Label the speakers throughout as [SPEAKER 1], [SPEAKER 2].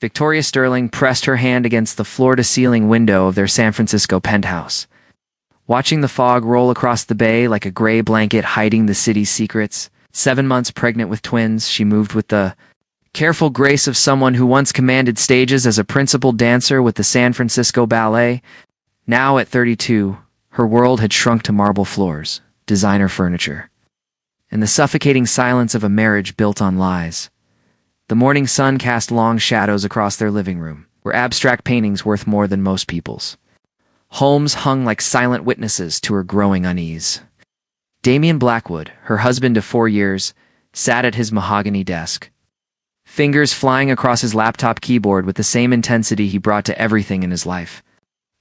[SPEAKER 1] Victoria Sterling pressed her hand against the floor-to-ceiling window of their San Francisco penthouse. Watching the fog roll across the bay like a gray blanket hiding the city's secrets, 7 months pregnant with twins, she moved with the careful grace of someone who once commanded stages as a principal dancer with the San Francisco Ballet. Now, at 32, her world had shrunk to marble floors, designer furniture, and the suffocating silence of a marriage built on lies. The morning sun cast long shadows across their living room, where abstract paintings worth more than most people's. Homes hung like silent witnesses to her growing unease. Damian Blackwood, her husband of 4 years, sat at his mahogany desk, fingers flying across his laptop keyboard with the same intensity he brought to everything in his life.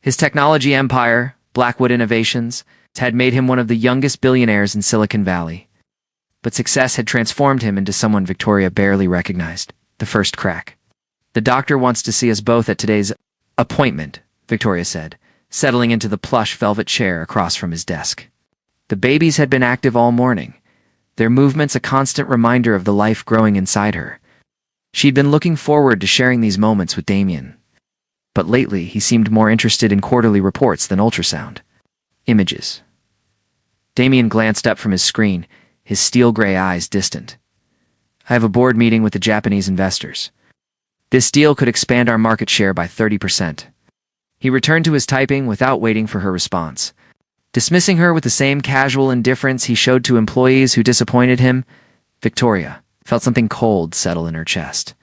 [SPEAKER 1] His technology empire, Blackwood Innovations, had made him one of the youngest billionaires in Silicon Valley. But success had transformed him into someone Victoria barely recognized. The first crack. "The doctor wants to see us both at today's appointment," Victoria said, settling into the plush velvet chair across from his desk. The babies had been active all morning, their movements a constant reminder of the life growing inside her. She'd been looking forward to sharing these moments with Damian. But lately, he seemed more interested in quarterly reports than ultrasound images. Damian glanced up from his screen, his steel-gray eyes distant. "I have a board meeting with the Japanese investors. This deal could expand our market share by 30%. He returned to his typing without waiting for her response. Dismissing her with the same casual indifference he showed to employees who disappointed him, Victoria felt something cold settle in her chest.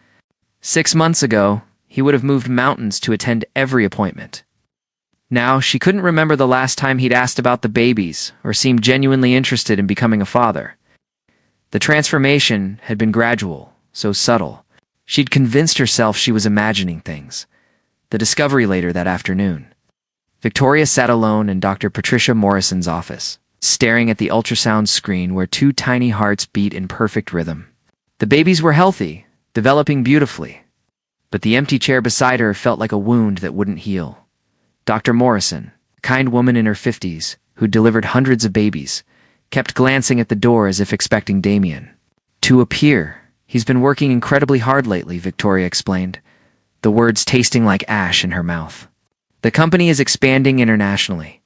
[SPEAKER 1] 6 months ago, he would have moved mountains to attend every appointment. Now, she couldn't remember the last time he'd asked about the babies or seemed genuinely interested in becoming a father. The transformation had been gradual, so subtle. She'd convinced herself she was imagining things. The discovery later that afternoon. Victoria sat alone in Dr. Patricia Morrison's office, staring at the ultrasound screen where 2 tiny hearts beat in perfect rhythm. The babies were healthy, developing beautifully, but the empty chair beside her felt like a wound that wouldn't heal. Dr. Morrison, a kind woman in her 50s, who'd delivered hundreds of babies, kept glancing at the door as if expecting Damian to appear. "He's been working incredibly hard lately," Victoria explained, the words tasting like ash in her mouth. "The company is expanding internationally."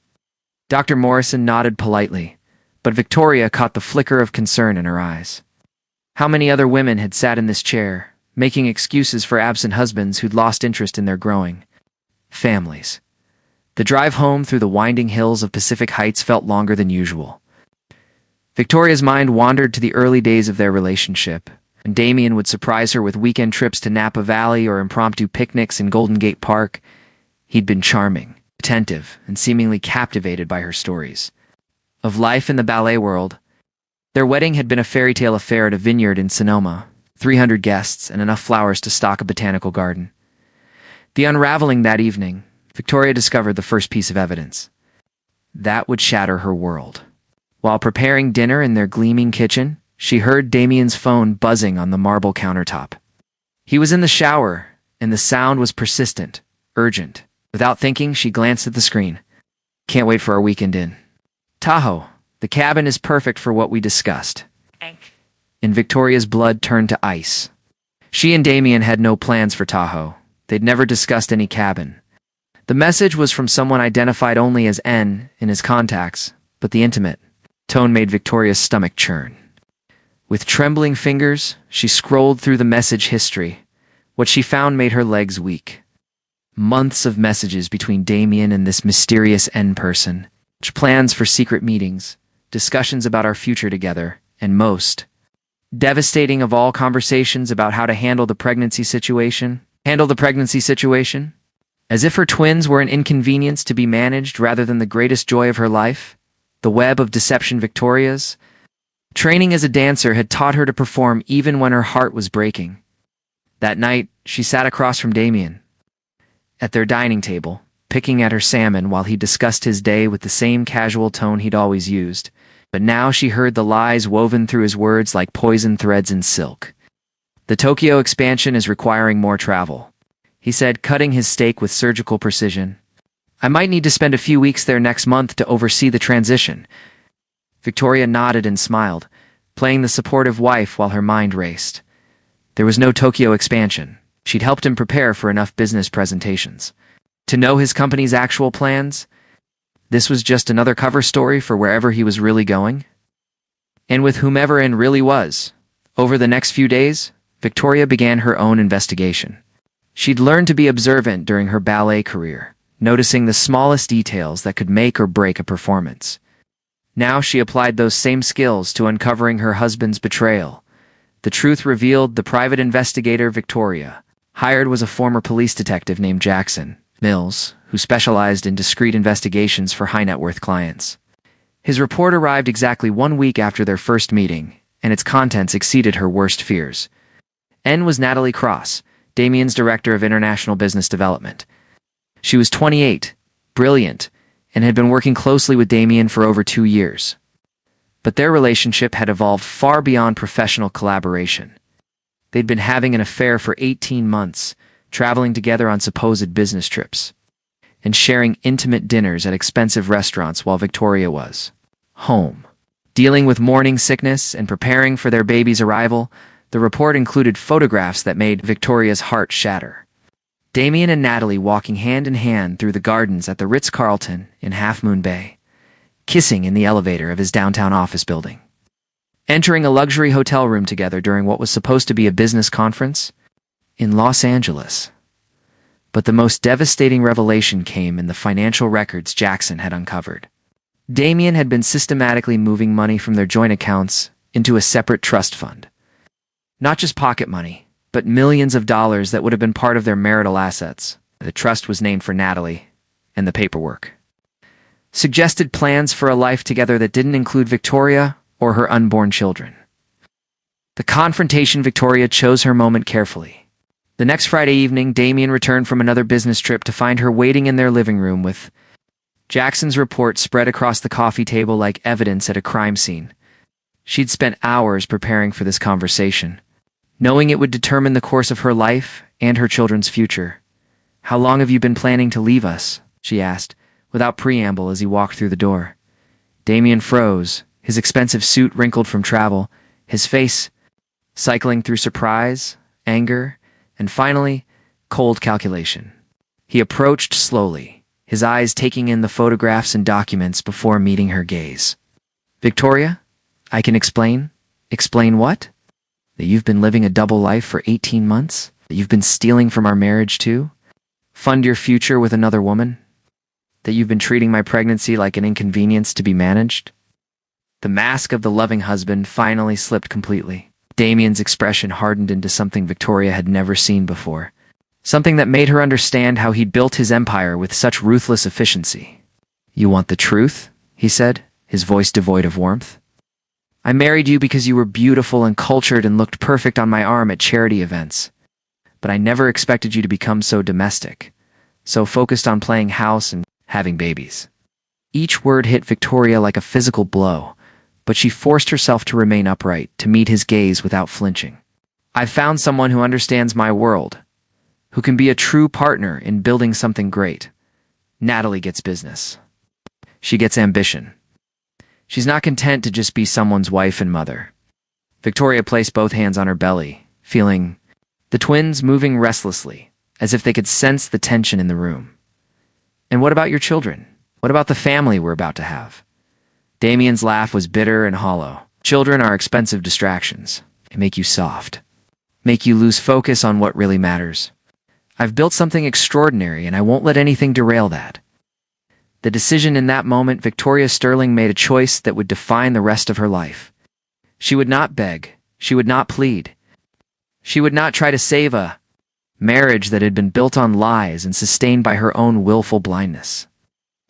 [SPEAKER 1] Dr. Morrison nodded politely, but Victoria caught the flicker of concern in her eyes. How many other women had sat in this chair, making excuses for absent husbands who'd lost interest in their growing families? The drive home through the winding hills of Pacific Heights felt longer than usual. Victoria's mind wandered to the early days of their relationship, and Damian would surprise her with weekend trips to Napa Valley or impromptu picnics in Golden Gate Park. He'd been charming, attentive, and seemingly captivated by her stories of life in the ballet world. Their wedding had been a fairy tale affair at a vineyard in Sonoma, 300 guests and enough flowers to stock a botanical garden. The unraveling that evening, Victoria discovered the first piece of evidence. That would shatter her world. While preparing dinner in their gleaming kitchen, she heard Damian's phone buzzing on the marble countertop. He was in the shower, and the sound was persistent, urgent. Without thinking, she glanced at the screen. "Can't wait for our weekend in Tahoe. The cabin is perfect for what we discussed." And Victoria's blood turned to ice. She and Damian had no plans for Tahoe. They'd never discussed any cabin. The message was from someone identified only as N in his contacts, but the intimate tone made Victoria's stomach churn. With trembling fingers, she scrolled through the message history. What she found made her legs weak. Months of messages between Damian and this mysterious N person, plans for secret meetings, discussions about our future together, and most devastating of all, conversations about how to handle the pregnancy situation. As if her twins were an inconvenience to be managed rather than the greatest joy of her life. The web of deception Victoria's training as a dancer had taught her to perform even when her heart was breaking. That night, she sat across from Damian at their dining table, picking at her salmon while he discussed his day with the same casual tone he'd always used. But now she heard the lies woven through his words like poison threads in silk. "The Tokyo expansion is requiring more travel," he said, cutting his steak with surgical precision. "I might need to spend a few weeks there next month to oversee the transition." Victoria nodded and smiled, playing the supportive wife while her mind raced. There was no Tokyo expansion. She'd helped him prepare for enough business presentations. To know his company's actual plans, this was just another cover story for wherever he was really going. And with whomever Anne really was, over the next few days, Victoria began her own investigation. She'd learned to be observant during her ballet career, noticing the smallest details that could make or break a performance. Now she applied those same skills to uncovering her husband's betrayal. The truth revealed: the private investigator Victoria hired was a former police detective named Jackson Mills, who specialized in discreet investigations for high-net-worth clients. His report arrived exactly 1 week after their first meeting, and its contents exceeded her worst fears. N was Natalie Cross, Damien's director of international business development. She was 28, brilliant, and had been working closely with Damien for over 2 years. But their relationship had evolved far beyond professional collaboration. They'd been having an affair for 18 months, traveling together on supposed business trips, and sharing intimate dinners at expensive restaurants while Victoria was home. Dealing with morning sickness and preparing for their baby's arrival, the report included photographs that made Victoria's heart shatter. Damien and Natalie walking hand in hand through the gardens at the Ritz-Carlton in Half Moon Bay, kissing in the elevator of his downtown office building, entering a luxury hotel room together during what was supposed to be a business conference in Los Angeles. But the most devastating revelation came in the financial records Jackson had uncovered. Damien had been systematically moving money from their joint accounts into a separate trust fund. Not just pocket money, but millions of dollars that would have been part of their marital assets. The trust was named for Natalie, and the paperwork suggested plans for a life together that didn't include Victoria or her unborn children. The confrontation: Victoria chose her moment carefully. The next Friday evening, Damien returned from another business trip to find her waiting in their living room with Jackson's report spread across the coffee table like evidence at a crime scene. She'd spent hours preparing for this conversation, knowing it would determine the course of her life and her children's future. "How long have you been planning to leave us?" she asked, without preamble, as he walked through the door. Damien froze, his expensive suit wrinkled from travel, his face cycling through surprise, anger, and finally, cold calculation. He approached slowly, his eyes taking in the photographs and documents before meeting her gaze. "Victoria, I can explain." "Explain what?" "That you've been living a double life for 18 months? That you've been stealing from our marriage too? Fund your future with another woman? That you've been treating my pregnancy like an inconvenience to be managed?" The mask of the loving husband finally slipped completely. Damien's expression hardened into something Victoria had never seen before, something that made her understand how he'd built his empire with such ruthless efficiency. "You want the truth?" he said, his voice devoid of warmth. "I married you because you were beautiful and cultured and looked perfect on my arm at charity events. But I never expected you to become so domestic, so focused on playing house and having babies." Each word hit Victoria like a physical blow, but she forced herself to remain upright, to meet his gaze without flinching. "I've found someone who understands my world, who can be a true partner in building something great. Natalie gets business. She gets ambition. She's not content to just be someone's wife and mother." Victoria placed both hands on her belly, feeling the twins moving restlessly, as if they could sense the tension in the room. "And what about your children? What about the family we're about to have?" Damien's laugh was bitter and hollow. "Children are expensive distractions. They make you soft. Make you lose focus on what really matters. I've built something extraordinary, and I won't let anything derail that." The decision in that moment, Victoria Sterling made a choice that would define the rest of her life. She would not beg. She would not plead. She would not try to save a marriage that had been built on lies and sustained by her own willful blindness.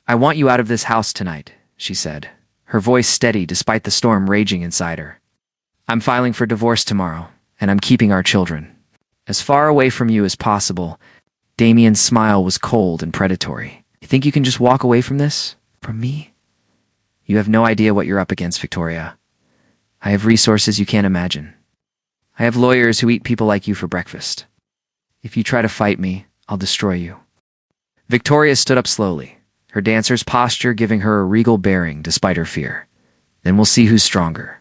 [SPEAKER 1] "I want you out of this house tonight," she said, her voice steady despite the storm raging inside her. "I'm filing for divorce tomorrow, and I'm keeping our children as far away from you as possible." Damien's smile was cold and predatory. "You think you can just walk away from this? From me? You have no idea what you're up against, Victoria. I have resources you can't imagine. I have lawyers who eat people like you for breakfast. If you try to fight me, I'll destroy you." Victoria stood up slowly, her dancer's posture giving her a regal bearing despite her fear. "Then we'll see who's stronger.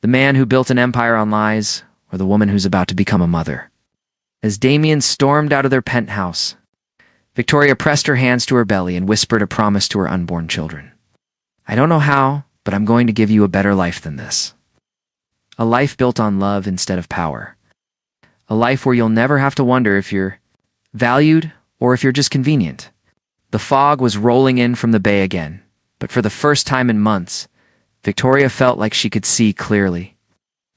[SPEAKER 1] The man who built an empire on lies, or the woman who's about to become a mother." As Damien stormed out of their penthouse, Victoria pressed her hands to her belly and whispered a promise to her unborn children. I don't know how, but I'm going to give you a better life than this. A life built on love instead of power. A life where you'll never have to wonder if you're valued or if you're just convenient. The fog was rolling in from the bay again, but for the first time in months, Victoria felt like she could see clearly.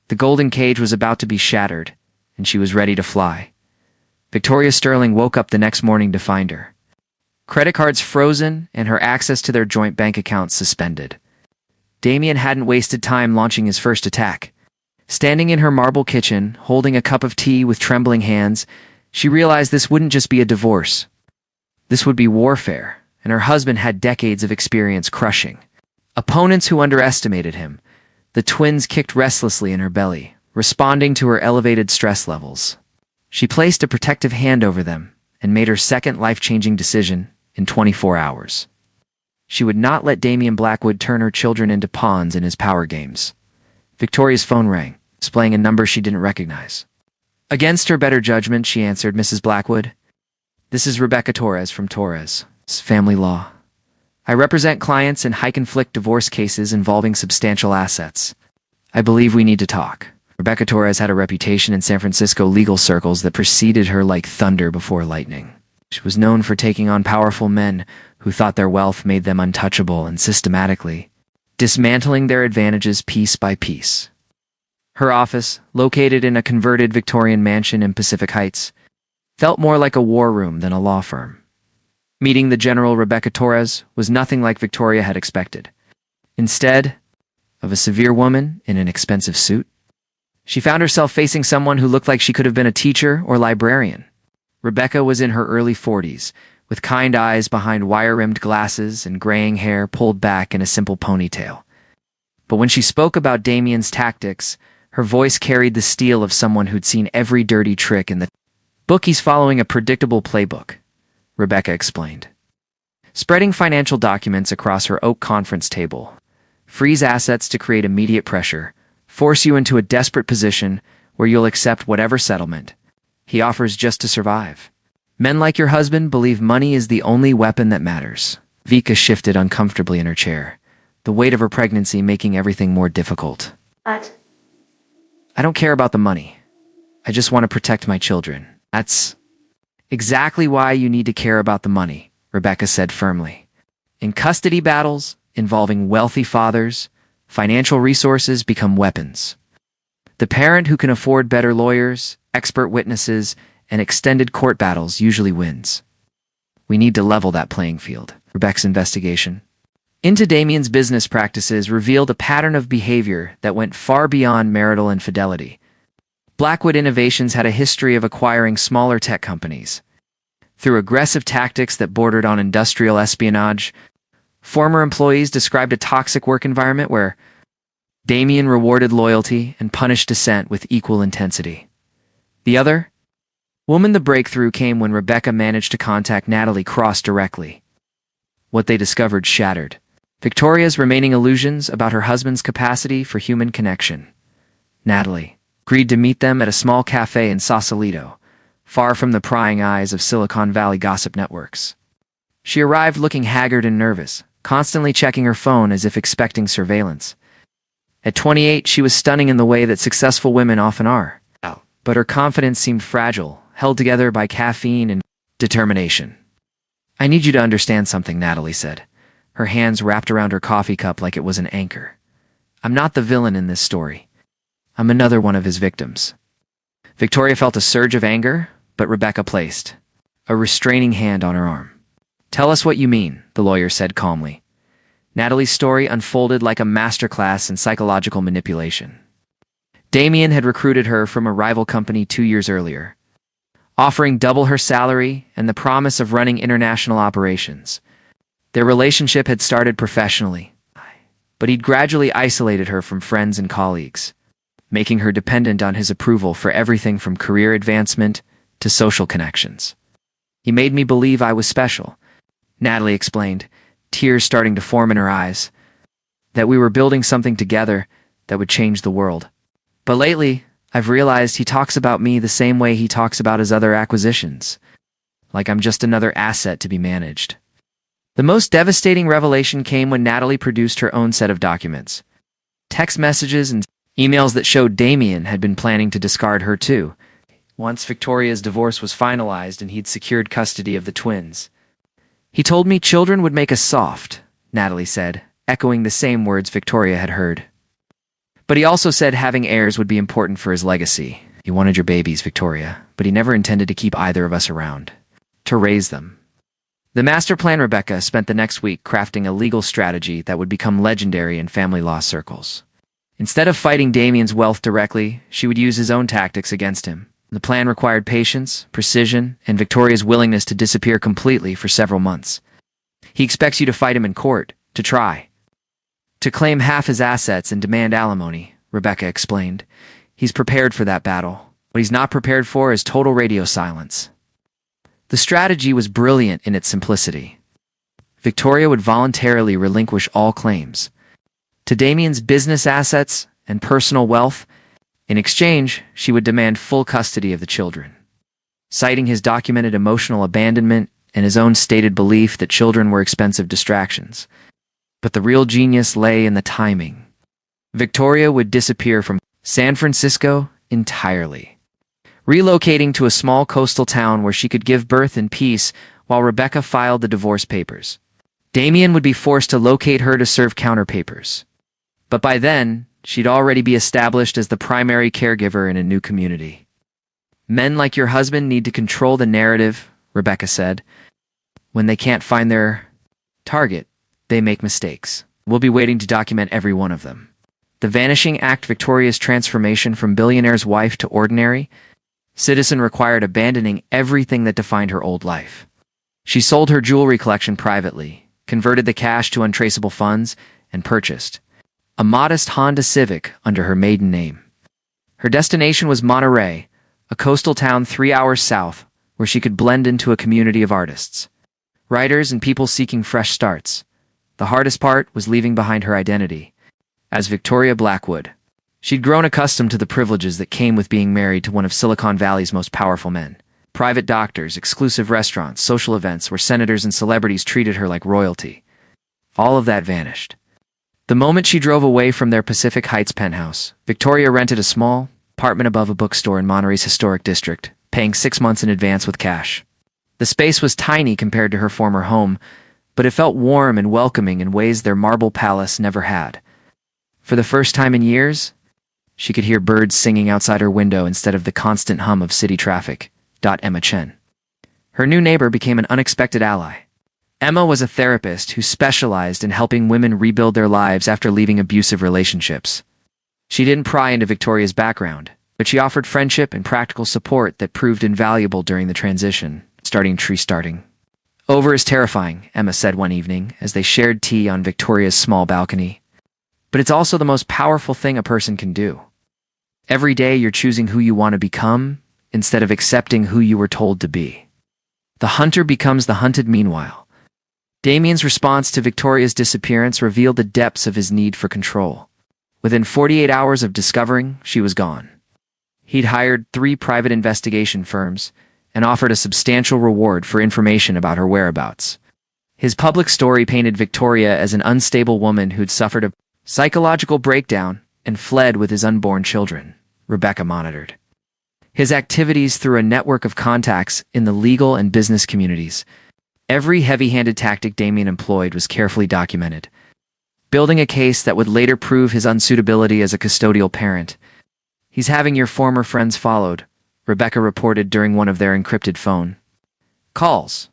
[SPEAKER 1] The golden cage was about to be shattered, and she was ready to fly. Victoria Sterling woke up the next morning to find her credit cards frozen and her access to their joint bank accounts suspended. Damien hadn't wasted time launching his first attack. Standing in her marble kitchen, holding a cup of tea with trembling hands, she realized this wouldn't just be a divorce. This would be warfare, and her husband had decades of experience crushing opponents who underestimated him. The twins kicked restlessly in her belly, responding to her elevated stress levels. She placed a protective hand over them and made her second life-changing decision in 24 hours. She would not let Damian Blackwood turn her children into pawns in his power games. Victoria's phone rang, displaying a number she didn't recognize. Against her better judgment, she answered, Mrs. Blackwood. This is Rebecca Torres from Torres Family Law. I represent clients in high-conflict divorce cases involving substantial assets. I believe we need to talk. Rebecca Torres had a reputation in San Francisco legal circles that preceded her like thunder before lightning. She was known for taking on powerful men who thought their wealth made them untouchable and systematically dismantling their advantages piece by piece. Her office, located in a converted Victorian mansion in Pacific Heights, felt more like a war room than a law firm. Meeting the General Rebecca Torres was nothing like Victoria had expected. Instead of a severe woman in an expensive suit, she found herself facing someone who looked like she could have been a teacher or librarian. Rebecca was in her early 40s, with kind eyes behind wire-rimmed glasses and graying hair pulled back in a simple ponytail. But when she spoke about Damien's tactics, her voice carried the steel of someone who'd seen every dirty trick in the book. He's following a predictable playbook, Rebecca explained. Spreading financial documents across her oak conference table, freeze assets to create immediate pressure, force you into a desperate position where you'll accept whatever settlement he offers just to survive. Men like your husband believe money is the only weapon that matters. Vika shifted uncomfortably in her chair, the weight of her pregnancy making everything more difficult.
[SPEAKER 2] What?
[SPEAKER 1] I don't care about the money. I just want to protect my children. That's exactly why you need to care about the money, Rebecca said firmly. In custody battles involving wealthy fathers, financial resources become weapons. The parent who can afford better lawyers, expert witnesses, and extended court battles usually wins. We need to level that playing field. Rebecca's investigation into Damien's business practices revealed a pattern of behavior that went far beyond marital infidelity. Blackwood Innovations had a history of acquiring smaller tech companies. Through aggressive tactics that bordered on industrial espionage, former employees described a toxic work environment where Damien rewarded loyalty and punished dissent with equal intensity. The other the breakthrough came when Rebecca managed to contact Natalie Cross directly. What they discovered shattered Victoria's remaining illusions about her husband's capacity for human connection. Natalie agreed to meet them at a small cafe in Sausalito, far from the prying eyes of Silicon Valley gossip networks. She arrived looking haggard and nervous, constantly checking her phone as if expecting surveillance. At 28, she was stunning in the way that successful women often are. But her confidence seemed fragile, held together by caffeine and determination. I need you to understand something, Natalie said, her hands wrapped around her coffee cup like it was an anchor. I'm not the villain in this story. I'm another one of his victims. Victoria felt a surge of anger, but Rebecca placed a restraining hand on her arm. Tell us what you mean, the lawyer said calmly. Natalie's story unfolded like a masterclass in psychological manipulation. Damien had recruited her from a rival company 2 years earlier, offering double her salary and the promise of running international operations. Their relationship had started professionally, but he'd gradually isolated her from friends and colleagues, making her dependent on his approval for everything from career advancement to social connections. He made me believe I was special, Natalie explained, tears starting to form in her eyes, that we were building something together that would change the world. But lately, I've realized he talks about me the same way he talks about his other acquisitions, like I'm just another asset to be managed. The most devastating revelation came when Natalie produced her own set of documents. Text messages and emails that showed Damien had been planning to discard her too, once Victoria's divorce was finalized and he'd secured custody of the twins. He told me children would make us soft, Natalie said, echoing the same words Victoria had heard. But he also said having heirs would be important for his legacy. He wanted your babies, Victoria, but he never intended to keep either of us around. To raise them. The master plan. Rebecca spent the next week crafting a legal strategy that would become legendary in family law circles. Instead of fighting Damien's wealth directly, she would use his own tactics against him. The plan required patience, precision, and Victoria's willingness to disappear completely for several months. He expects you to fight him in court, to try. To claim half his assets and demand alimony, Rebecca explained. He's prepared for that battle. What he's not prepared for is total radio silence. The strategy was brilliant in its simplicity. Victoria would voluntarily relinquish all claims to Damien's business assets and personal wealth. In exchange, she would demand full custody of the children, citing his documented emotional abandonment and his own stated belief that children were expensive distractions. But the real genius lay in the timing. Victoria would disappear from San Francisco entirely, relocating to a small coastal town where she could give birth in peace while Rebecca filed the divorce papers. Damien would be forced to locate her to serve counterpapers. But by then, she'd already be established as the primary caregiver in a new community. Men like your husband need to control the narrative, Rebecca said. When they can't find their target, they make mistakes. We'll be waiting to document every one of them. The Vanishing Act. Victoria's transformation from billionaire's wife to ordinary citizen required abandoning everything that defined her old life. She sold her jewelry collection privately, converted the cash to untraceable funds, and purchased a modest Honda Civic under her maiden name. Her destination was Monterey, a coastal town 3 hours south, where she could blend into a community of artists, writers, and people seeking fresh starts. The hardest part was leaving behind her identity as Victoria Blackwood. She'd grown accustomed to the privileges that came with being married to one of Silicon Valley's most powerful men. Private doctors, exclusive restaurants, social events where senators and celebrities treated her like royalty. All of that vanished. The moment she drove away from their Pacific Heights penthouse, Victoria rented a small apartment above a bookstore in Monterey's historic district, paying 6 months in advance with cash. The space was tiny compared to her former home, but it felt warm and welcoming in ways their marble palace never had. For the first time in years, she could hear birds singing outside her window instead of the constant hum of city traffic. Emma Chen. Her new neighbor became an unexpected ally. Emma was a therapist who specialized in helping women rebuild their lives after leaving abusive relationships. She didn't pry into Victoria's background, but she offered friendship and practical support that proved invaluable during the transition, starting. Over is terrifying, Emma said one evening as they shared tea on Victoria's small balcony. But it's also the most powerful thing a person can do. Every day you're choosing who you want to become instead of accepting who you were told to be. The hunter becomes the hunted. Meanwhile, Damien's response to Victoria's disappearance revealed the depths of his need for control. Within 48 hours of discovering she was gone, he'd hired 3 private investigation firms and offered a substantial reward for information about her whereabouts. His public story painted Victoria as an unstable woman who'd suffered a psychological breakdown and fled with his unborn children, Rebecca monitored his activities through a network of contacts in the legal and business communities. Every heavy-handed tactic Damien employed was carefully documented, building a case that would later prove his unsuitability as a custodial parent. He's having your former friends followed, Rebecca reported during one of their encrypted phone calls.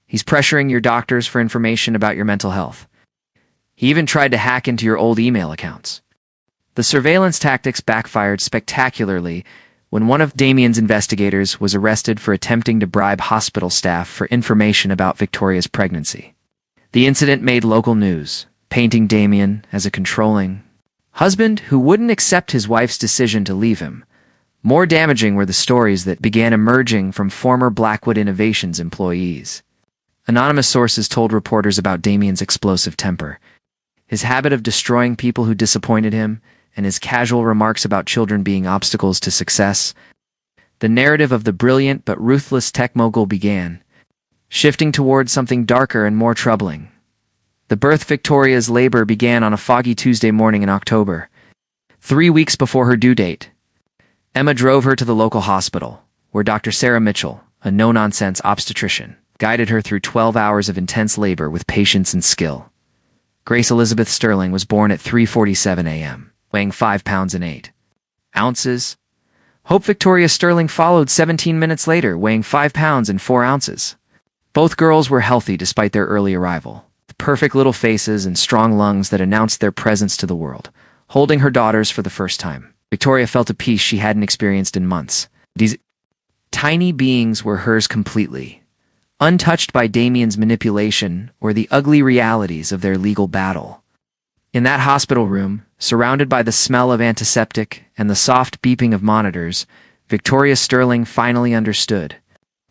[SPEAKER 1] He's pressuring your doctors for information about your mental health. He even tried to hack into your old email accounts. The surveillance tactics backfired spectacularly when one of Damien's investigators was arrested for attempting to bribe hospital staff for information about Victoria's pregnancy. The incident made local news, painting Damien as a controlling husband who wouldn't accept his wife's decision to leave him. More damaging were the stories that began emerging from former Blackwood Innovations employees. Anonymous sources told reporters about Damien's explosive temper, his habit of destroying people who disappointed him, and his casual remarks about children being obstacles to success, the narrative of the brilliant but ruthless tech mogul began, shifting towards something darker and more troubling. The birth Victoria's labor began on a foggy Tuesday morning in October. 3 weeks before her due date, Emma drove her to the local hospital, where Dr. Sarah Mitchell, a no-nonsense obstetrician, guided her through 12 hours of intense labor with patience and skill. Grace Elizabeth Sterling was born at 3:47 a.m., weighing 5 pounds and 8 ounces. Hope Victoria Sterling followed 17 minutes later, weighing 5 pounds and 4 ounces. Both girls were healthy despite their early arrival, with perfect little faces and strong lungs that announced their presence to the world. Holding her daughters for the first time, Victoria felt a peace she hadn't experienced in months. These tiny beings were hers completely, untouched by Damien's manipulation or the ugly realities of their legal battle. In that hospital room, surrounded by the smell of antiseptic and the soft beeping of monitors, Victoria Sterling finally understood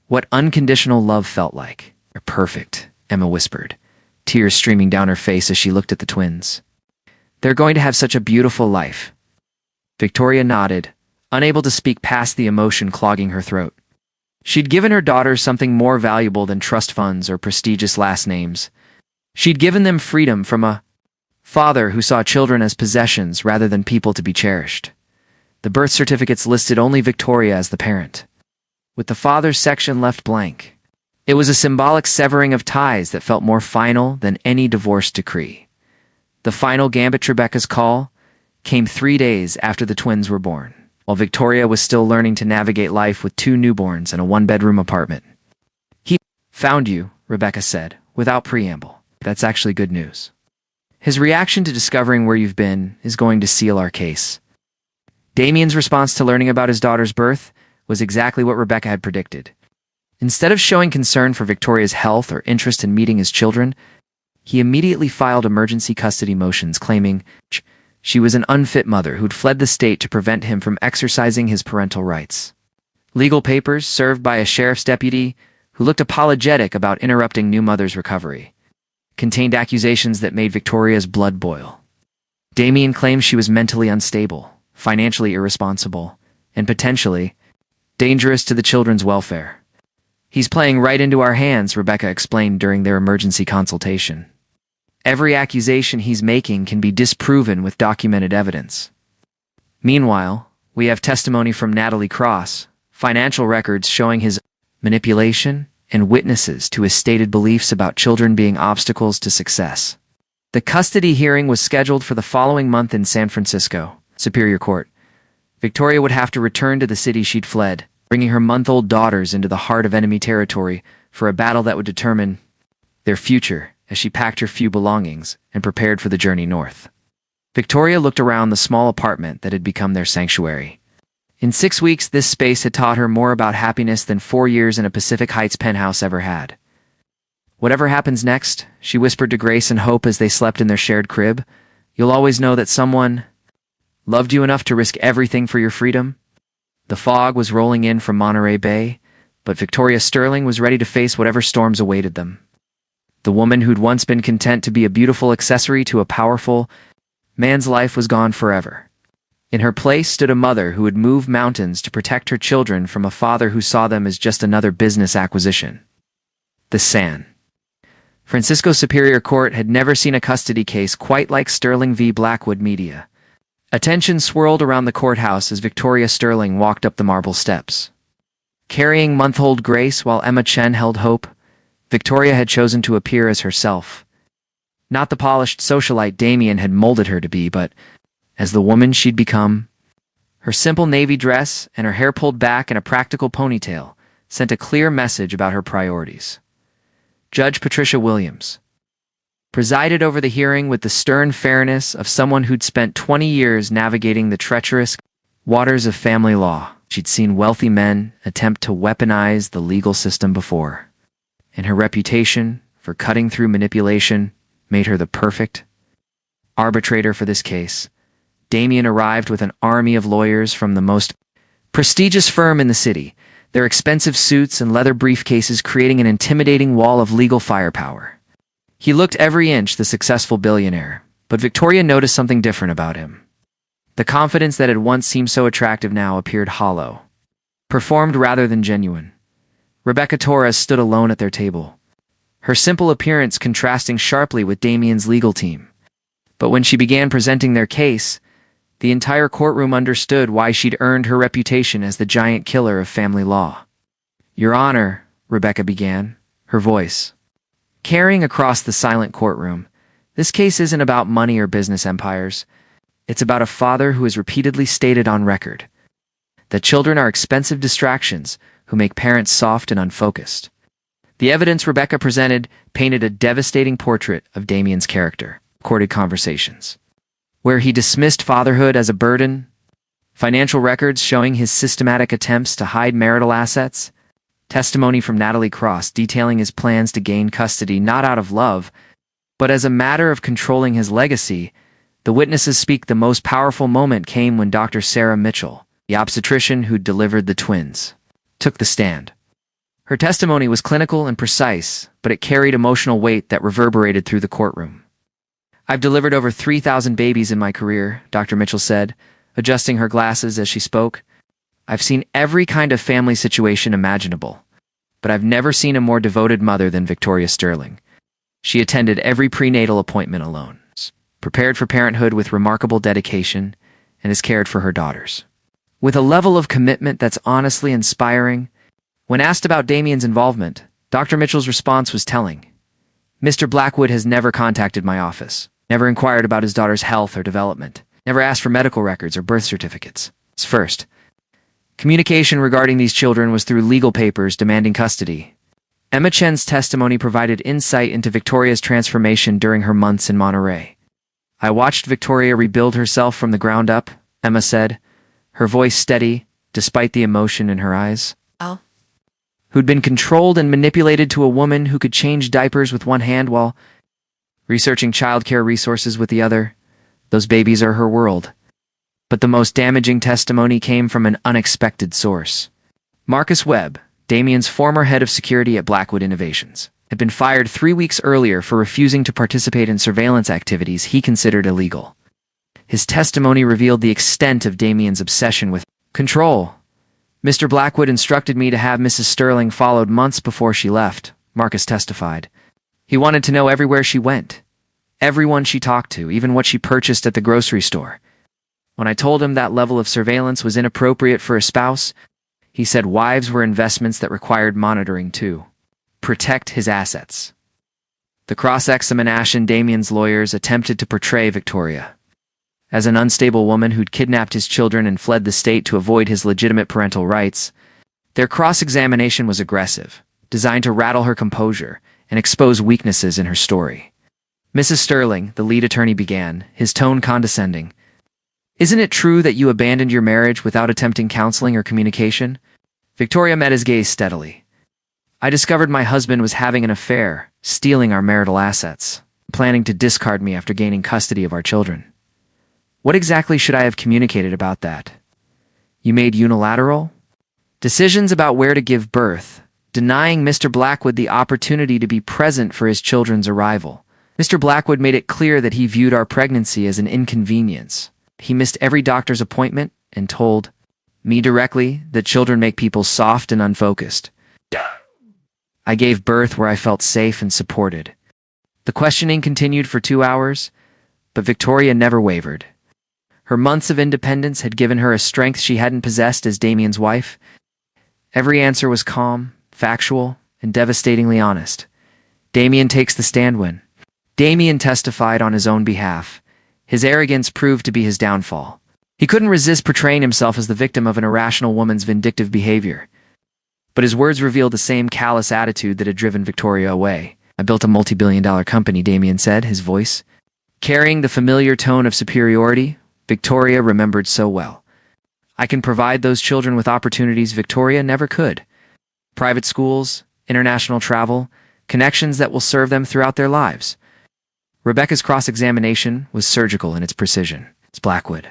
[SPEAKER 1] what unconditional love felt like. "They're perfect," Emma whispered, tears streaming down her face as she looked at the twins. "They're going to have such a beautiful life." Victoria nodded, unable to speak past the emotion clogging her throat. She'd given her daughters something more valuable than trust funds or prestigious last names. She'd given them freedom from a father who saw children as possessions rather than people to be cherished. The birth certificates listed only Victoria as the parent, with the father's section left blank. It was a symbolic severing of ties that felt more final than any divorce decree. The final gambit, Rebecca's call, came 3 days after the twins were born, while Victoria was still learning to navigate life with 2 newborns and a 1-bedroom apartment. "He found you," Rebecca said, without preamble. "That's actually good news. His reaction to discovering where you've been is going to seal our case." Damien's response to learning about his daughter's birth was exactly what Rebecca had predicted. Instead of showing concern for Victoria's health or interest in meeting his children, he immediately filed emergency custody motions claiming she was an unfit mother who'd fled the state to prevent him from exercising his parental rights. Legal papers, served by a sheriff's deputy who looked apologetic about interrupting new mother's recovery, contained accusations that made Victoria's blood boil. Damien claimed she was mentally unstable, financially irresponsible, and potentially dangerous to the children's welfare. "He's playing right into our hands," Rebecca explained during their emergency consultation. "Every accusation he's making can be disproven with documented evidence." Meanwhile, we have testimony from Natalie Cross, financial records showing his manipulation, and witnesses to his stated beliefs about children being obstacles to success. The custody hearing was scheduled for the following month in San Francisco Superior Court. Victoria would have to return to the city she'd fled, bringing her month-old daughters into the heart of enemy territory for a battle that would determine their future as she packed her few belongings and prepared for the journey north. Victoria looked around the small apartment that had become their sanctuary. In 6 weeks, this space had taught her more about happiness than 4 years in a Pacific Heights penthouse ever had. "Whatever happens next," she whispered to Grace and Hope as they slept in their shared crib, "you'll always know that someone loved you enough to risk everything for your freedom." The fog was rolling in from Monterey Bay, but Victoria Sterling was ready to face whatever storms awaited them. The woman who'd once been content to be a beautiful accessory to a powerful man's life was gone forever. In her place stood a mother who would move mountains to protect her children from a father who saw them as just another business acquisition. The San Francisco Superior Court had never seen a custody case quite like Sterling v. Blackwood Media. Attention swirled around the courthouse as Victoria Sterling walked up the marble steps. Carrying month-old Grace while Emma Chen held Hope, Victoria had chosen to appear as herself. Not the polished socialite Damien had molded her to be, but as the woman she'd become. Her simple navy dress and her hair pulled back in a practical ponytail sent a clear message about her priorities. Judge Patricia Williams presided over the hearing with the stern fairness of someone who'd spent 20 years navigating the treacherous waters of family law. She'd seen wealthy men attempt to weaponize the legal system before, and her reputation for cutting through manipulation made her the perfect arbitrator for this case. Damien arrived with an army of lawyers from the most prestigious firm in the city, their expensive suits and leather briefcases creating an intimidating wall of legal firepower. He looked every inch the successful billionaire, but Victoria noticed something different about him. The confidence that had once seemed so attractive now appeared hollow, performed rather than genuine. Rebecca Torres stood alone at their table, her simple appearance contrasting sharply with Damien's legal team. But when she began presenting their case, the entire courtroom understood why she'd earned her reputation as the giant killer of family law. "Your Honor," Rebecca began, her voice carrying across the silent courtroom, "this case isn't about money or business empires. It's about a father who has repeatedly stated on record that children are expensive distractions who make parents soft and unfocused." The evidence Rebecca presented painted a devastating portrait of Damien's character. Recorded conversations, where he dismissed fatherhood as a burden, financial records showing his systematic attempts to hide marital assets, testimony from Natalie Cross detailing his plans to gain custody not out of love, but as a matter of controlling his legacy. The witnesses speak. The most powerful moment came when Dr. Sarah Mitchell, the obstetrician who delivered the twins, took the stand. Her testimony was clinical and precise, but it carried emotional weight that reverberated through the courtroom. "I've delivered over 3,000 babies in my career," Dr. Mitchell said, adjusting her glasses as she spoke. "I've seen every kind of family situation imaginable, but I've never seen a more devoted mother than Victoria Sterling. She attended every prenatal appointment alone, prepared for parenthood with remarkable dedication, and has cared for her daughters with a level of commitment that's honestly inspiring." When asked about Damien's involvement, Dr. Mitchell's response was telling. "Mr. Blackwood has never contacted my office, never inquired about his daughter's health or development, never asked for medical records or birth certificates. First, communication regarding these children was through legal papers demanding custody." Emma Chen's testimony provided insight into Victoria's transformation during her months in Monterey. "I watched Victoria rebuild herself from the ground up," Emma said, her voice steady despite the emotion in her eyes. "Who'd been controlled and manipulated to a woman who could change diapers with one hand while researching childcare resources with the other. Those babies are her world." But the most damaging testimony came from an unexpected source. Marcus Webb, Damien's former head of security at Blackwood Innovations, had been fired 3 weeks earlier for refusing to participate in surveillance activities he considered illegal. His testimony revealed the extent of Damien's obsession with control. "Mr. Blackwood instructed me to have Mrs. Sterling followed months before she left," Marcus testified. "He wanted to know everywhere she went, everyone she talked to, even what she purchased at the grocery store. When I told him that level of surveillance was inappropriate for a spouse, he said wives were investments that required monitoring too. Protect his assets." The cross-examination Damien's lawyers attempted to portray Victoria as an unstable woman who'd kidnapped his children and fled the state to avoid his legitimate parental rights. Their cross-examination was aggressive, designed to rattle her composure and expose weaknesses in her story. "Mrs. Sterling," the lead attorney began, his tone condescending, "isn't it true that you abandoned your marriage without attempting counseling or communication?" Victoria met his gaze steadily. "I discovered my husband was having an affair, stealing our marital assets, planning to discard me after gaining custody of our children. What exactly should I have communicated about that? You made unilateral decisions about where to give birth, denying Mr. Blackwood the opportunity to be present for his children's arrival. Mr. Blackwood made it clear that he viewed our pregnancy as an inconvenience. He missed every doctor's appointment and told me directly that children make people soft and unfocused. I gave birth where I felt safe and supported." The questioning continued for 2 hours, but Victoria never wavered. Her months of independence had given her a strength she hadn't possessed as Damien's wife. Every answer was calm, factual, and devastatingly honest. Damien takes the stand when Damien testified on his own behalf. His arrogance proved to be his downfall. He couldn't resist portraying himself as the victim of an irrational woman's vindictive behavior. But his words revealed the same callous attitude that had driven Victoria away. "I built a multi-billion-dollar company," Damien said, his voice carrying the familiar tone of superiority Victoria remembered so well. "I can provide those children with opportunities Victoria never could. Private schools, international travel, connections that will serve them throughout their lives." Rebecca's cross-examination was surgical in its precision. "It's Blackwood.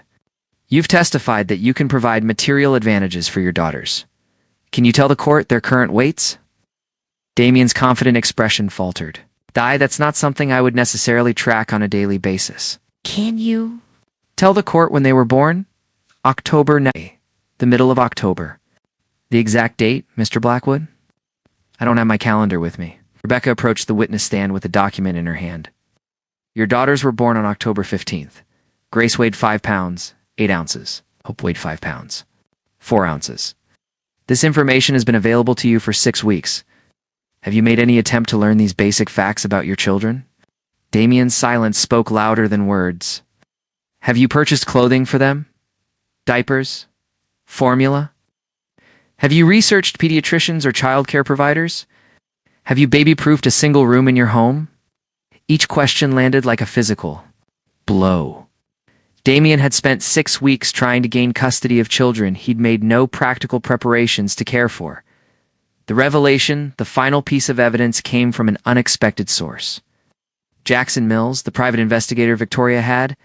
[SPEAKER 1] You've testified that you can provide material advantages for your daughters. Can you tell the court their current weights?" Damien's confident expression faltered. "That's not something I would necessarily track on a daily basis." "Can you Tell the court when they were born? The middle of October. The exact date, Mr. Blackwood? I don't have my calendar with me. Rebecca approached the witness stand with a document in her hand. Your daughters were born on October 15th. Grace weighed 5 pounds, 8 ounces. Hope weighed 5 pounds, 4 ounces. This information has been available to you for 6 weeks. Have you made any attempt to learn these basic facts about your children? Damien's silence spoke louder than words. Have you purchased clothing for them? Diapers? Formula? Have you researched pediatricians or childcare providers? Have you baby-proofed a single room in your home? Each question landed like a physical blow. Damien had spent 6 weeks trying to gain custody of children he'd made no practical preparations to care for. The revelation, the final piece of evidence, came from an unexpected source. Jackson Mills, the private investigator Victoria had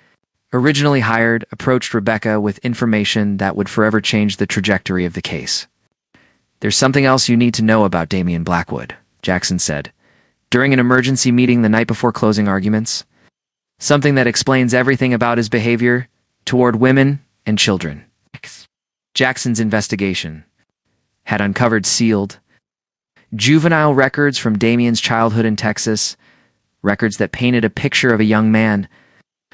[SPEAKER 1] originally hired, approached Rebecca with information that would forever change the trajectory of the case. There's something else you need to know about Damien Blackwood, Jackson said, during an emergency meeting the night before closing arguments. Something that explains everything about his behavior toward women and children. Jackson's investigation had uncovered sealed, juvenile records from Damien's childhood in Texas, records that painted a picture of a young man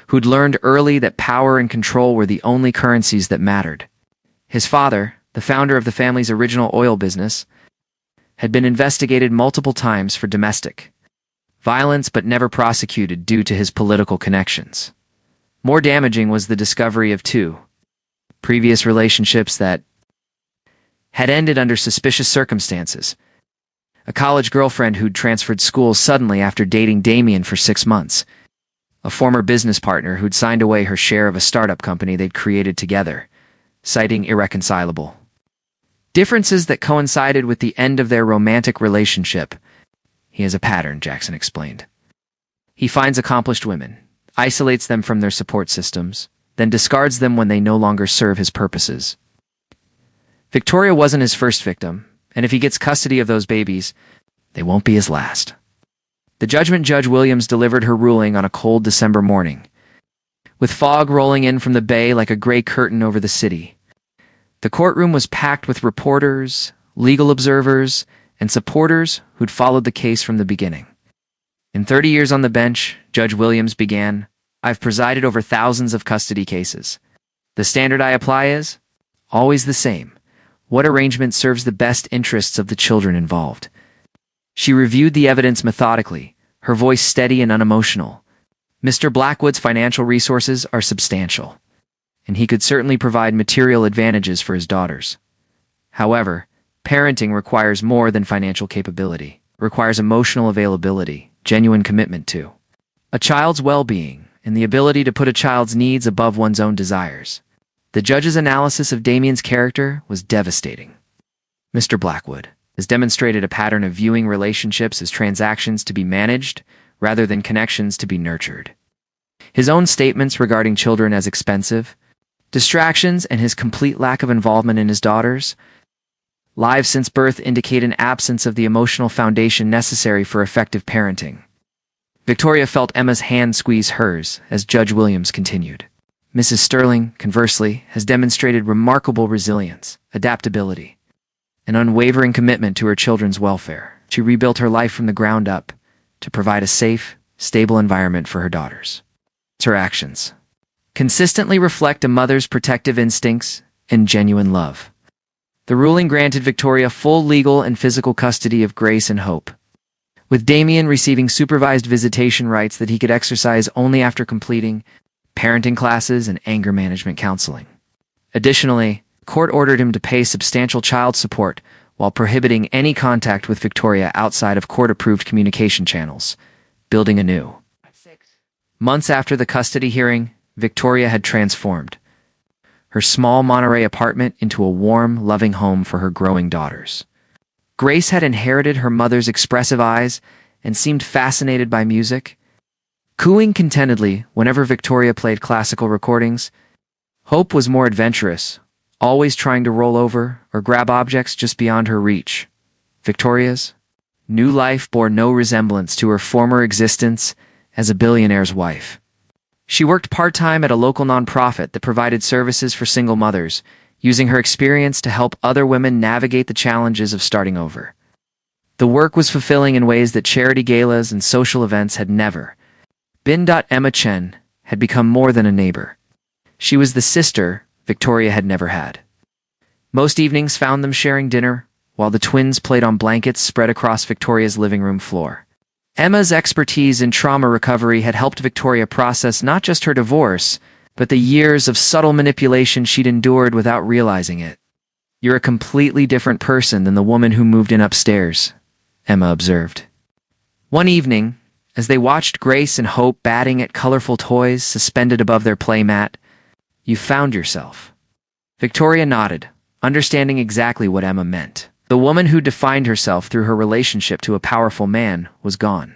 [SPEAKER 1] who'd learned early that power and control were the only currencies that mattered. His father, the founder of the family's original oil business, had been investigated multiple times for domestic violence but never prosecuted due to his political connections. More damaging was the discovery of 2 previous relationships that had ended under suspicious circumstances. A college girlfriend who'd transferred schools suddenly after dating Damien for 6 months. A former business partner who'd signed away her share of a startup company they'd created together, citing irreconcilable differences that coincided with the end of their romantic relationship. He has a pattern, Jackson explained. He finds accomplished women, isolates them from their support systems, then discards them when they no longer serve his purposes. Victoria wasn't his first victim, and if he gets custody of those babies, they won't be his last. The judgment Judge Williams delivered her ruling on a cold December morning, with fog rolling in from the bay like a gray curtain over the city. The courtroom was packed with reporters, legal observers, and supporters who'd followed the case from the beginning. In 30 years on the bench, Judge Williams began, I've presided over thousands of custody cases. The standard I apply is always the same. What arrangement serves the best interests of the children involved? She reviewed the evidence methodically, her voice steady and unemotional. Mr. Blackwood's financial resources are substantial, and he could certainly provide material advantages for his daughters. However, parenting requires more than financial capability. It requires emotional availability, genuine commitment to a child's well-being, and the ability to put a child's needs above one's own desires. The judge's analysis of Damien's character was devastating. Mr. Blackwood has demonstrated a pattern of viewing relationships as transactions to be managed rather than connections to be nurtured. His own statements regarding children as expensive, distractions, and his complete lack of involvement in his daughters' lives since birth indicate an absence of the emotional foundation necessary for effective parenting. Victoria felt Emma's hand squeeze hers as Judge Williams continued. Mrs. Sterling, conversely, has demonstrated remarkable resilience, adaptability, an unwavering commitment to her children's welfare. She rebuilt her life from the ground up to provide a safe, stable environment for her daughters. Her actions consistently reflect a mother's protective instincts and genuine love. The ruling granted Victoria full legal and physical custody of Grace and Hope, with Damien receiving supervised visitation rights that he could exercise only after completing parenting classes and anger management counseling. Additionally, the court ordered him to pay substantial child support while prohibiting any contact with Victoria outside of court-approved communication channels, building anew. Months after the custody hearing, Victoria had transformed her small Monterey apartment into a warm, loving home for her growing daughters. Grace had inherited her mother's expressive eyes and seemed fascinated by music, cooing contentedly whenever Victoria played classical recordings. Hope was more adventurous, always trying to roll over or grab objects just beyond her reach. Victoria's new life bore no resemblance to her former existence as a billionaire's wife. She worked part-time at a local nonprofit that provided services for single mothers, using her experience to help other women navigate the challenges of starting over. The work was fulfilling in ways that charity galas and social events had never. Emma Chen had become more than a neighbor. She was the sister Victoria had never had. Most evenings found them sharing dinner, while the twins played on blankets spread across Victoria's living room floor. Emma's expertise in trauma recovery had helped Victoria process not just her divorce, but the years of subtle manipulation she'd endured without realizing it. "You're a completely different person than the woman who moved in upstairs," Emma observed. One evening, as they watched Grace and Hope batting at colorful toys suspended above their playmat, "You found yourself." Victoria nodded, understanding exactly what Emma meant. The woman who defined herself through her relationship to a powerful man was gone.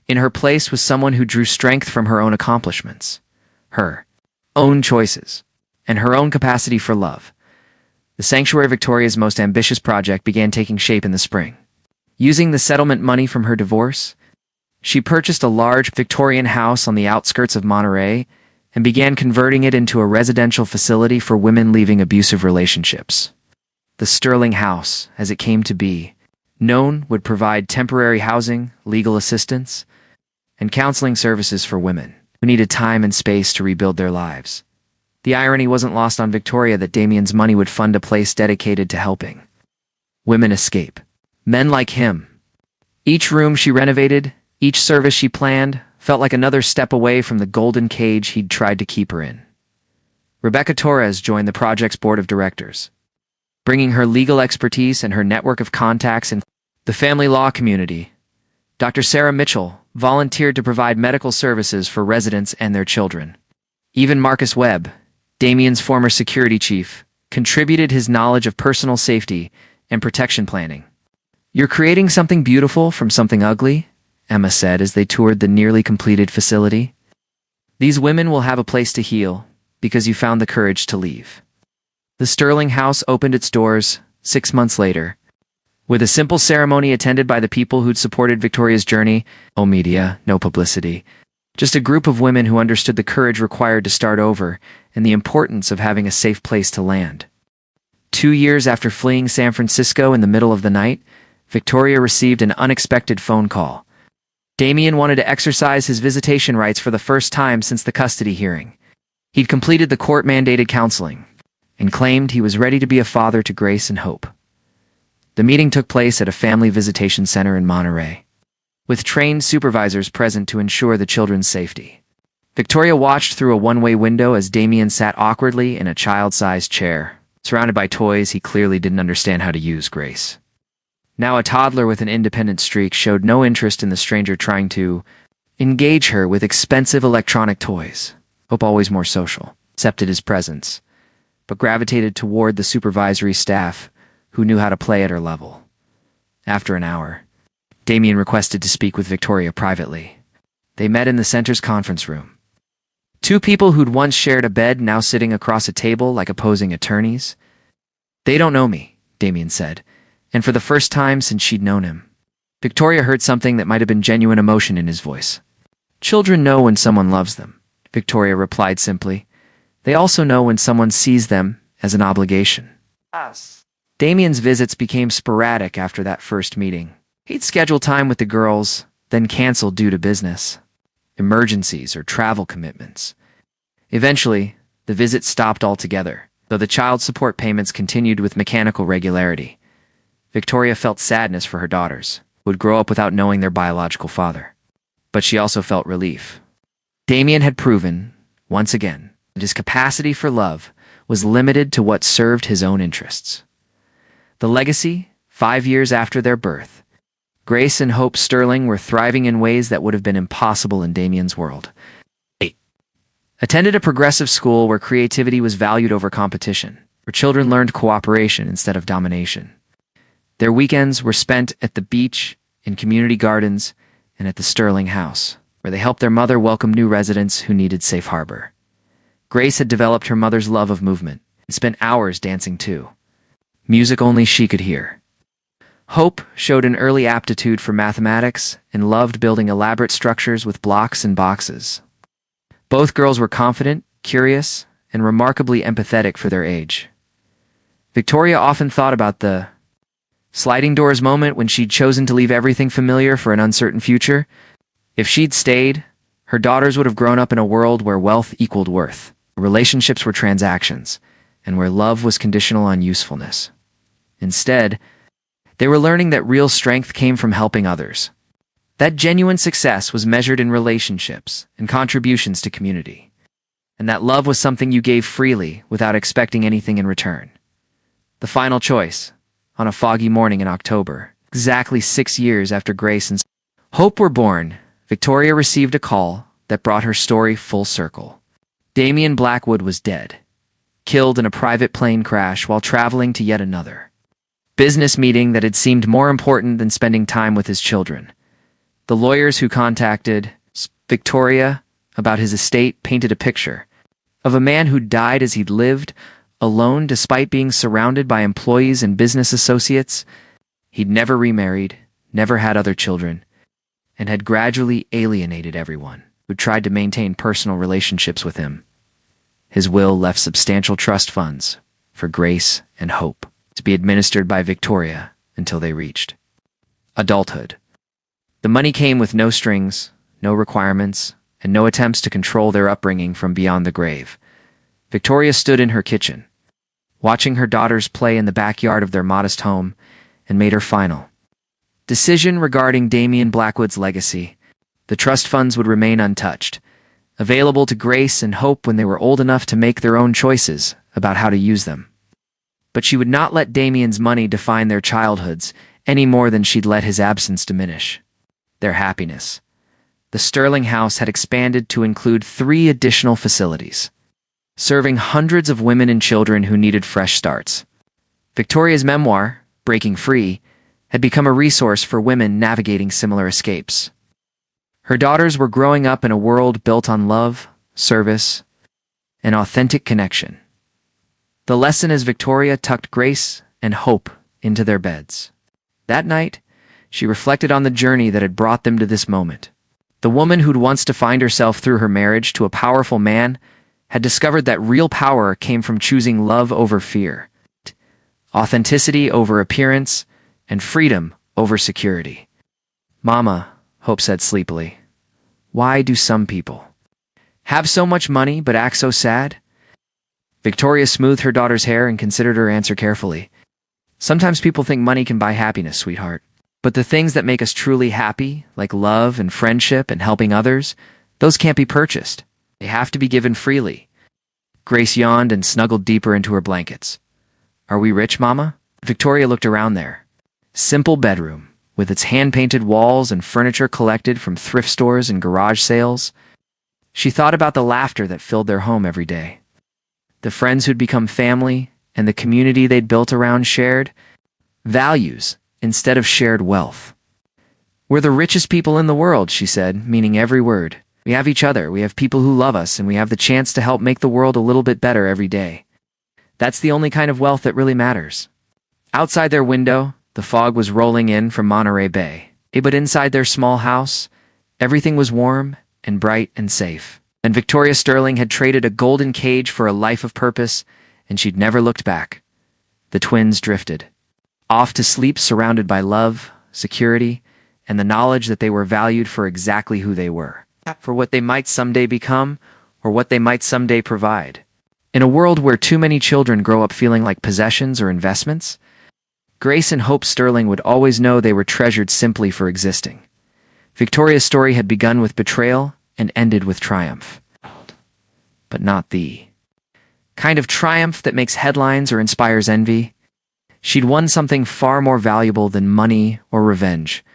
[SPEAKER 1] In her place was someone who drew strength from her own accomplishments, her own choices, and her own capacity for love. The sanctuary, Victoria's most ambitious project, began taking shape in the spring. Using the settlement money from her divorce, she purchased a large Victorian house on the outskirts of Monterey and began converting it into a residential facility for women leaving abusive relationships. The Sterling House, as it came to be known, would provide temporary housing, legal assistance, and counseling services for women who needed time and space to rebuild their lives. The irony wasn't lost on Victoria that Damien's money would fund a place dedicated to helping women escape men like him. Each room she renovated, each service she planned, felt like another step away from the golden cage he'd tried to keep her in. Rebecca Torres joined the project's board of directors, bringing her legal expertise and her network of contacts in the family law community. Dr. Sarah Mitchell volunteered to provide medical services for residents and their children. Even Marcus Webb, Damien's former security chief, contributed his knowledge of personal safety and protection planning. "You're creating something beautiful from something ugly," Emma said as they toured the nearly completed facility. "These women will have a place to heal because you found the courage to leave." The Sterling House opened its doors 6 months later, with a simple ceremony attended by the people who'd supported Victoria's journey. No media, no publicity. Just a group of women who understood the courage required to start over and the importance of having a safe place to land. 2 years after fleeing San Francisco in the middle of the night, Victoria received an unexpected phone call. Damien wanted to exercise his visitation rights for the first time since the custody hearing. He'd completed the court-mandated counseling and claimed he was ready to be a father to Grace and Hope. The meeting took place at a family visitation center in Monterey, with trained supervisors present to ensure the children's safety. Victoria watched through a one-way window as Damien sat awkwardly in a child-sized chair, surrounded by toys he clearly didn't understand how to use. Grace, now a toddler with an independent streak, showed no interest in the stranger trying to engage her with expensive electronic toys. Hope, always more social, accepted his presence, but gravitated toward the supervisory staff who knew how to play at her level. After an hour, Damien requested to speak with Victoria privately. They met in the center's conference room. Two people who'd once shared a bed now sitting across a table like opposing attorneys. "They don't know me," Damien said, and for the first time since she'd known him, Victoria heard something that might have been genuine emotion in his voice. "Children know when someone loves them," Victoria replied simply. "They also know when someone sees them as an obligation."
[SPEAKER 2] Us.
[SPEAKER 1] Damien's visits became sporadic after that first meeting. He'd schedule time with the girls, then cancel due to business, emergencies, or travel commitments. Eventually, the visits stopped altogether, though the child support payments continued with mechanical regularity. Victoria felt sadness for her daughters, who would grow up without knowing their biological father. But she also felt relief. Damien had proven, once again, that his capacity for love was limited to what served his own interests. The legacy, 5 years after their birth, Grace and Hope Sterling were thriving in ways that would have been impossible in Damien's world. 8. Attended a progressive school where creativity was valued over competition, where children learned cooperation instead of domination. Their weekends were spent at the beach, in community gardens, and at the Sterling House, where they helped their mother welcome new residents who needed safe harbor. Grace had developed her mother's love of movement and spent hours dancing too, music only she could hear. Hope showed an early aptitude for mathematics and loved building elaborate structures with blocks and boxes. Both girls were confident, curious, and remarkably empathetic for their age. Victoria often thought about the sliding doors moment when she'd chosen to leave everything familiar for an uncertain future. If she'd stayed, her daughters would have grown up in a world where wealth equaled worth, relationships were transactions, and where love was conditional on usefulness. Instead, they were learning that real strength came from helping others. That genuine success was measured in relationships and contributions to community, and that love was something you gave freely without expecting anything in return. The final choice, on a foggy morning in October, exactly 6 years after Grace and Hope were born, Victoria received a call that brought her story full circle. Damien Blackwood was dead, killed in a private plane crash while traveling to yet another business meeting that had seemed more important than spending time with his children. The lawyers who contacted Victoria about his estate painted a picture of a man who died as he'd lived, alone despite being surrounded by employees and business associates. He'd never remarried, never had other children, and had gradually alienated everyone who tried to maintain personal relationships with him. His will left substantial trust funds for Grace and Hope to be administered by Victoria until they reached adulthood. The money came with no strings, no requirements, and no attempts to control their upbringing from beyond the grave. Victoria stood in her kitchen, watching her daughters play in the backyard of their modest home, and made her final decision regarding Damien Blackwood's legacy. The trust funds would remain untouched, available to Grace and Hope when they were old enough to make their own choices about how to use them. But she would not let Damien's money define their childhoods any more than she'd let his absence diminish their happiness. The Sterling house had expanded to include 3 additional facilities, serving hundreds of women and children who needed fresh starts. Victoria's memoir, Breaking Free, had become a resource for women navigating similar escapes. Her daughters were growing up in a world built on love, service, and authentic connection. The lesson as Victoria tucked Grace and Hope into their beds. That night, she reflected on the journey that had brought them to this moment. The woman who'd once defined herself through her marriage to a powerful man had discovered that real power came from choosing love over fear, authenticity over appearance, and freedom over security. "Mama," Hope said sleepily, "why do some people have so much money but act so sad?" Victoria smoothed her daughter's hair and considered her answer carefully. "Sometimes people think money can buy happiness, sweetheart. But the things that make us truly happy, like love and friendship and helping others, those can't be purchased. They have to be given freely." Grace yawned and snuggled deeper into her blankets. "Are we rich, Mama?" Victoria looked around their simple bedroom, with its hand-painted walls and furniture collected from thrift stores and garage sales. She thought about the laughter that filled their home every day, the friends who'd become family, and the community they'd built around shared values instead of shared wealth. "We're the richest people in the world," she said, meaning every word. "We have each other, we have people who love us, and we have the chance to help make the world a little bit better every day. That's the only kind of wealth that really matters." Outside their window, the fog was rolling in from Monterey Bay. But inside their small house, everything was warm and bright and safe. And Victoria Sterling had traded a golden cage for a life of purpose, and she'd never looked back. The twins drifted off to sleep, surrounded by love, security, and the knowledge that they were valued for exactly who they were, for what they might someday become, or what they might someday provide. In a world where too many children grow up feeling like possessions or investments, Grace and Hope Sterling would always know they were treasured simply for existing. Victoria's story had begun with betrayal and ended with triumph. But not the kind of triumph that makes headlines or inspires envy. She'd won something far more valuable than money or revenge.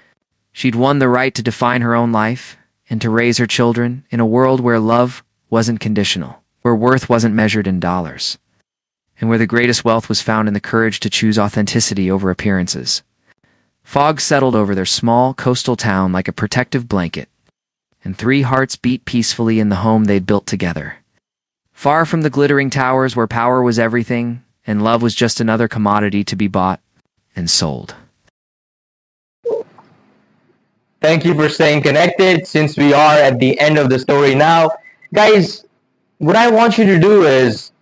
[SPEAKER 1] She'd won the right to define her own life and to raise her children in a world where love wasn't conditional, where worth wasn't measured in dollars, and where the greatest wealth was found in the courage to choose authenticity over appearances. Fog settled over their small coastal town like a protective blanket, and 3 hearts beat peacefully in the home they'd built together. Far from the glittering towers where power was everything, and love was just another commodity to be bought and sold.
[SPEAKER 2] Thank you for staying connected. Since we are at the end of the story now, Guys, what I want you to do is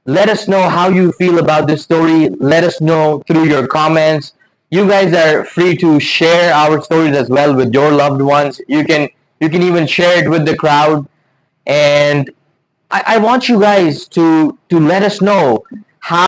[SPEAKER 2] let us know how you feel about this story. Let us know through your comments. You guys are free to share our stories as well with your loved ones. You can even share it with the crowd. And I want you guys to let us know.